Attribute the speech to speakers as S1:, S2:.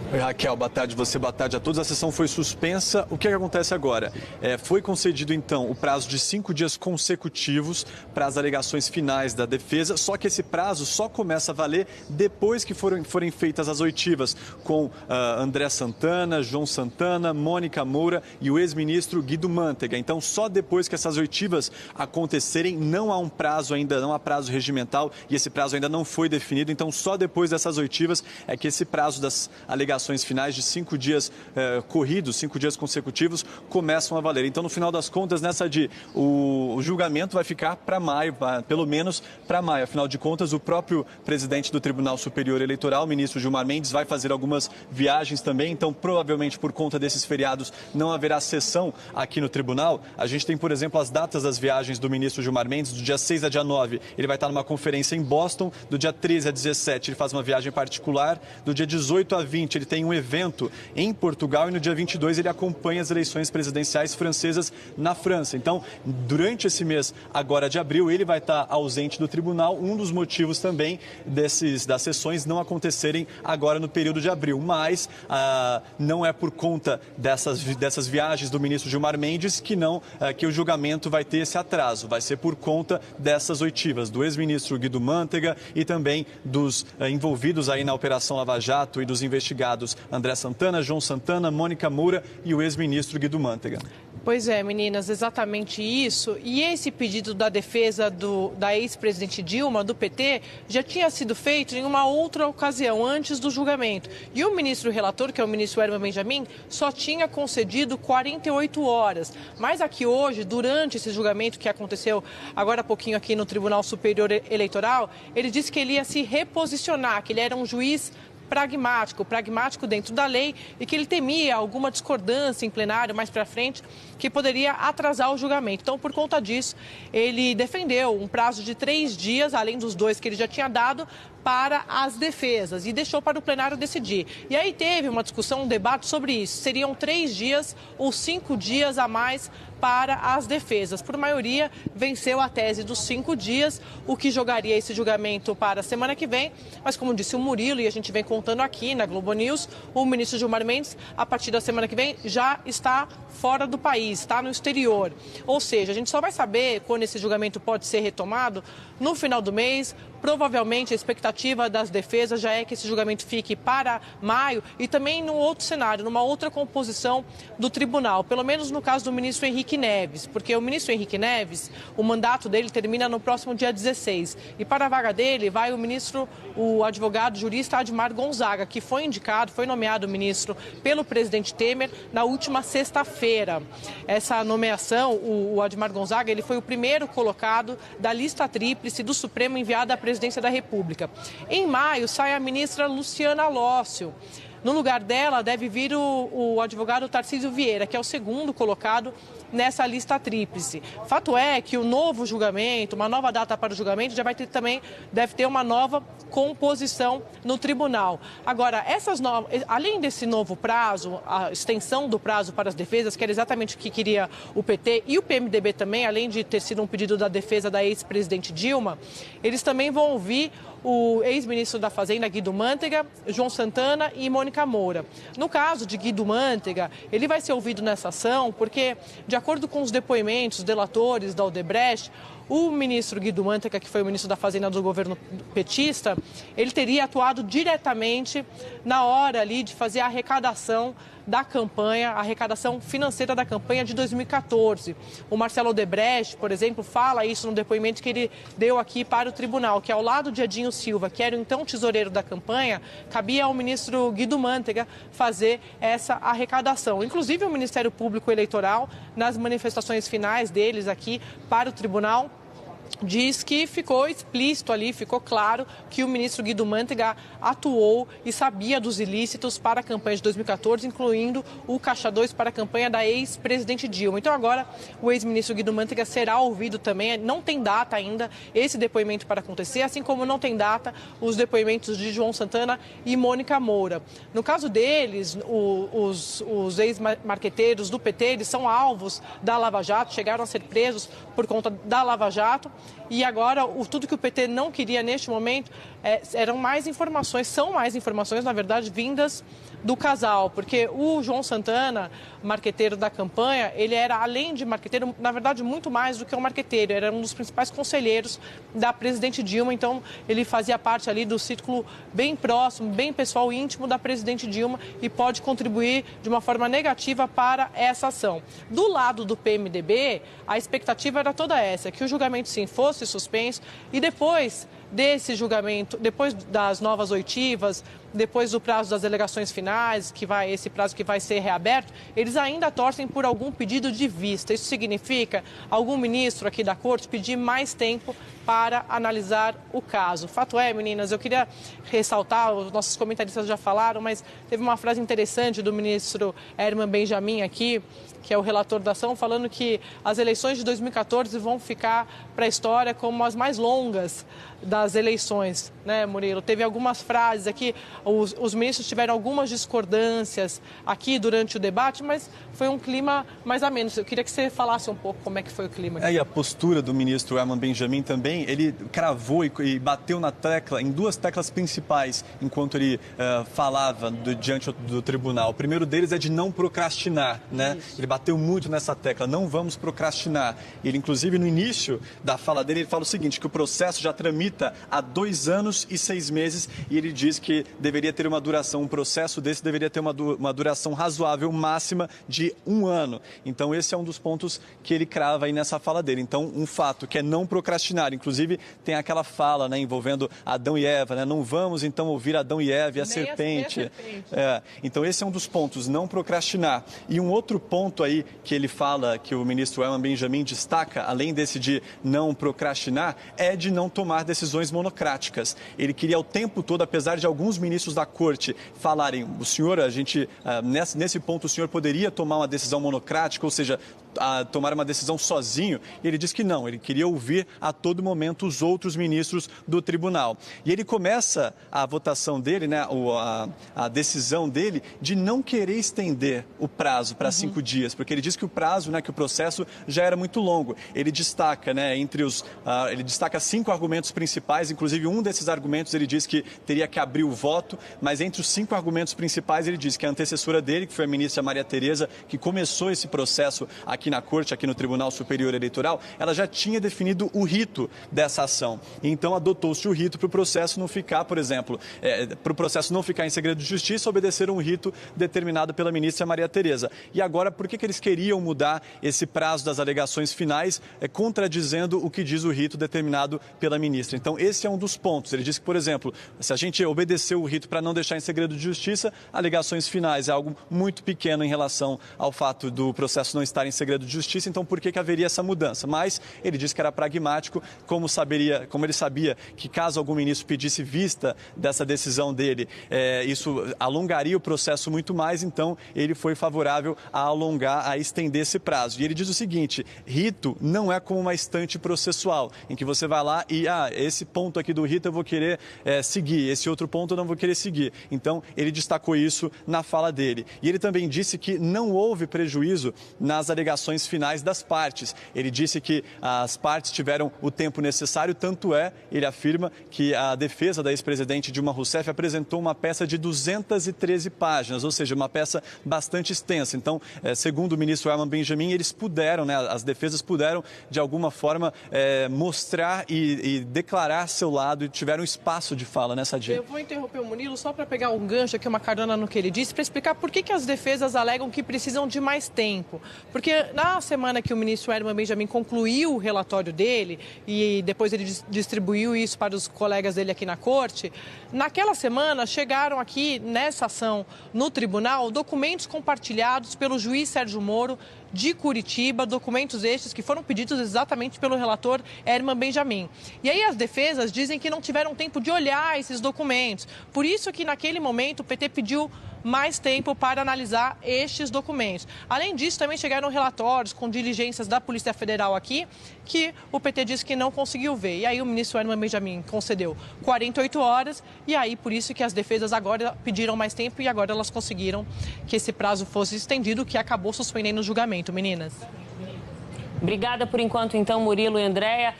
S1: Oi, Raquel, boa tarde. Boa tarde a todos. A sessão foi suspensa. O que acontece agora? Foi concedido, então, o prazo de 5 dias consecutivos para as alegações finais da defesa, só que esse prazo só começa a valer depois que forem feitas as oitivas com André Santana, João Santana, Mônica Moura e o ex-ministro Guido Mantega. Então, só depois que essas oitivas acontecerem, não há um prazo ainda, não há prazo regimental e esse prazo ainda não foi definido. Então, só depois dessas oitivas é que esse prazo das alegações finais de 5 dias corridos, 5 dias consecutivos, começam a valer. Então, no final das contas, o julgamento vai ficar para maio, pelo menos para maio. Afinal de contas, o próprio presidente do Tribunal Superior Eleitoral, o ministro Gilmar Mendes, vai fazer algumas viagens também. Então, provavelmente, por conta desses feriados, não haverá sessão aqui no tribunal. A gente tem, por exemplo, as datas das viagens do ministro Gilmar Mendes, do dia 6 a dia 9, ele vai estar numa conferência em Boston, do dia 13 a 17, ele faz uma viagem particular, do dia 18 a 20, ele tem um evento em Portugal e no dia 22 ele acompanha as eleições presidenciais francesas na França. Então, durante esse mês agora de abril, ele vai estar ausente do tribunal. Um dos motivos também das sessões não acontecerem agora no período de abril. Mas não é por conta dessas viagens do ministro Gilmar Mendes que o julgamento vai ter esse atraso. Vai ser por conta dessas oitivas do ex-ministro Guido Mantega e também dos envolvidos aí na Operação Lava Jato e dos investigados André Santana, João Santana, Mônica Moura e o ex-ministro Guido Mantega.
S2: Pois é, meninas, exatamente isso. E esse pedido da defesa da ex-presidente Dilma, do PT, já tinha sido feito em uma outra ocasião, antes do julgamento. E o ministro relator, que é o ministro Herman Benjamin, só tinha concedido 48 horas. Mas aqui hoje, durante esse julgamento que aconteceu agora há pouquinho aqui no Tribunal Superior Eleitoral, ele disse que ele ia se reposicionar, que ele era um juiz pragmático dentro da lei e que ele temia alguma discordância em plenário mais para frente que poderia atrasar o julgamento. Então, por conta disso, ele defendeu um prazo de 3 dias, além dos 2 que ele já tinha dado, para as defesas e deixou para o plenário decidir. E aí teve uma discussão, um debate sobre isso. Seriam 3 dias ou 5 dias a mais para as defesas. Por maioria, venceu a tese dos 5 dias, o que jogaria esse julgamento para a semana que vem. Mas, como disse o Murilo, e a gente vem contando aqui na Globo News, o ministro Gilmar Mendes, a partir da semana que vem, já está fora do país, está no exterior. Ou seja, a gente só vai saber quando esse julgamento pode ser retomado no final do mês. Provavelmente a expectativa das defesas já é que esse julgamento fique para maio e também num outro cenário, numa outra composição do tribunal, pelo menos no caso do ministro Henrique Neves, porque o ministro Henrique Neves, o mandato dele termina no próximo dia 16 e para a vaga dele vai o advogado jurista Admar Gonzaga, que foi nomeado ministro pelo presidente Temer na última sexta-feira. Essa nomeação, o Admar Gonzaga, ele foi o primeiro colocado da lista tríplice do Supremo enviada à presidência da República. Em maio, sai a ministra Luciana Lócio. No lugar dela deve vir o advogado Tarcísio Vieira, que é o segundo colocado nessa lista tríplice. Fato é que o novo julgamento, uma nova data para o julgamento, deve ter uma nova composição no tribunal. Agora, além desse novo prazo, a extensão do prazo para as defesas, que era exatamente o que queria o PT e o PMDB também, além de ter sido um pedido da defesa da ex-presidente Dilma, eles também vão ouvir o ex-ministro da Fazenda, Guido Mantega, João Santana e Mônica Moura. No caso de Guido Mantega, ele vai ser ouvido nessa ação porque, de acordo com os depoimentos delatores da Odebrecht, o ministro Guido Mantega, que foi o ministro da Fazenda do governo petista, ele teria atuado diretamente na hora ali de fazer a arrecadação da campanha, a arrecadação financeira da campanha de 2014. O Marcelo Odebrecht, por exemplo, fala isso no depoimento que ele deu aqui para o tribunal, que ao lado de Edinho Silva, que era o então tesoureiro da campanha, cabia ao ministro Guido Mantega fazer essa arrecadação. Inclusive, o Ministério Público Eleitoral, nas manifestações finais deles aqui para o tribunal, diz que ficou explícito ali, ficou claro que o ministro Guido Mantega atuou e sabia dos ilícitos para a campanha de 2014, incluindo o Caixa 2 para a campanha da ex-presidente Dilma. Então agora o ex-ministro Guido Mantega será ouvido também, não tem data ainda esse depoimento para acontecer, assim como não tem data os depoimentos de João Santana e Mônica Moura. No caso deles, os ex-marqueteiros do PT, eles são alvos da Lava Jato, chegaram a ser presos por conta da Lava Jato. e agora tudo que o PT não queria neste momento eram mais informações, são mais informações, na verdade, vindas do casal, porque o João Santana, marqueteiro da campanha, ele era, além de marqueteiro, na verdade, muito mais do que um marqueteiro, era um dos principais conselheiros da presidente Dilma, então ele fazia parte ali do círculo bem próximo, bem pessoal, íntimo da presidente Dilma e pode contribuir de uma forma negativa para essa ação. Do lado do PMDB, a expectativa era toda essa, que o julgamento sim fosse suspenso e depois desse julgamento, depois das novas oitivas, depois do prazo das alegações finais, esse prazo que vai ser reaberto, eles ainda torcem por algum pedido de vista. Isso significa algum ministro aqui da Corte pedir mais tempo para analisar o caso. Fato é, meninas, eu queria ressaltar, os nossos comentaristas já falaram, mas teve uma frase interessante do ministro Herman Benjamin aqui, que é o relator da ação, falando que as eleições de 2014 vão ficar para a história como as mais longas das eleições, né, Murilo? Teve algumas frases aqui, os ministros tiveram algumas discordâncias aqui durante o debate, mas foi um clima mais a menos. Eu queria que você falasse um pouco como é que foi o clima aqui.
S1: E a postura do ministro Herman Benjamin também, ele cravou e bateu na tecla, em duas teclas principais, enquanto ele falava diante do tribunal. O primeiro deles é de não procrastinar, né? Isso. Ele bateu muito nessa tecla, não vamos procrastinar. Ele, inclusive, no início da fala dele, ele fala o seguinte, que o processo já tramita há 2 anos e 6 meses e ele diz que deveria ter uma duração, um processo desse deveria ter uma duração razoável máxima de 1 ano. Então, esse é um dos pontos que ele crava aí nessa fala dele. Então, um fato que é não procrastinar. Inclusive, tem aquela fala, né, envolvendo Adão e Eva, né? Não vamos, então, ouvir Adão e Eva e a serpente. Então, esse é um dos pontos, não procrastinar. E um outro ponto aí que ele fala, que o ministro Herman Benjamin destaca, além desse de não procrastinar, é de não tomar decisões monocráticas. Ele queria o tempo todo, apesar de alguns ministros da corte falarem, o senhor, nesse ponto o senhor poderia tomar uma decisão monocrática, ou seja, tomar uma decisão sozinho, e ele disse que não, ele queria ouvir a todo momento os outros ministros do tribunal. E ele começa a votação dele, né, a decisão dele de não querer estender o prazo para 5 dias, porque ele diz que o prazo, né, que o processo já era muito longo. Ele destaca, né, ele destaca 5 argumentos principais, inclusive um desses argumentos ele diz que teria que abrir o voto, mas entre os 5 argumentos principais ele diz que a antecessora dele, que foi a ministra Maria Tereza, que começou esse processo aqui na Corte, aqui no Tribunal Superior Eleitoral, ela já tinha definido o rito dessa ação. Então, adotou-se o rito para o processo não ficar, por exemplo, para o processo não ficar em segredo de justiça, obedecer um rito determinado pela ministra Maria Tereza. E agora, por que eles queriam mudar esse prazo das alegações finais, contradizendo o que diz o rito determinado pela ministra? Então, esse é um dos pontos. Ele diz que, por exemplo, se a gente obedeceu o rito para não deixar em segredo de justiça, alegações finais é algo muito pequeno em relação ao fato do processo não estar em segredo de justiça, então por que haveria essa mudança? Mas ele disse que era pragmático, como ele sabia que caso algum ministro pedisse vista dessa decisão dele, isso alongaria o processo muito mais, então ele foi favorável a estender esse prazo. E ele diz o seguinte, rito não é como uma estante processual, em que você vai lá e, esse ponto aqui do rito eu vou querer seguir, esse outro ponto eu não vou querer seguir. Então, ele destacou isso na fala dele. E ele também disse que não houve prejuízo nas alegações finais das partes. Ele disse que as partes tiveram o tempo necessário, tanto ele afirma que a defesa da ex-presidente Dilma Rousseff apresentou uma peça de 213 páginas, ou seja, uma peça bastante extensa. Então, segundo o ministro Herman Benjamin, eles puderam, né, as defesas puderam, de alguma forma, mostrar e declarar seu lado e tiveram espaço de fala nessa dia.
S2: Eu vou interromper o Murilo só para pegar um gancho aqui, uma carona no que ele disse, para explicar por que as defesas alegam que precisam de mais tempo. Porque na semana que o ministro Herman Benjamin concluiu o relatório dele e depois ele distribuiu isso para os colegas dele aqui na Corte, naquela semana chegaram aqui nessa ação no tribunal documentos compartilhados pelo juiz Sérgio Moro de Curitiba, documentos estes que foram pedidos exatamente pelo relator Herman Benjamin. E aí as defesas dizem que não tiveram tempo de olhar esses documentos. Por isso que naquele momento o PT pediu mais tempo para analisar estes documentos. Além disso, também chegaram relatórios com diligências da Polícia Federal aqui, que o PT disse que não conseguiu ver. E aí o ministro Herman Benjamin concedeu 48 horas, e aí por isso que as defesas agora pediram mais tempo e agora elas conseguiram que esse prazo fosse estendido, que acabou suspendendo o julgamento. Meninas.
S3: Obrigada por enquanto, então, Murilo e Andréia.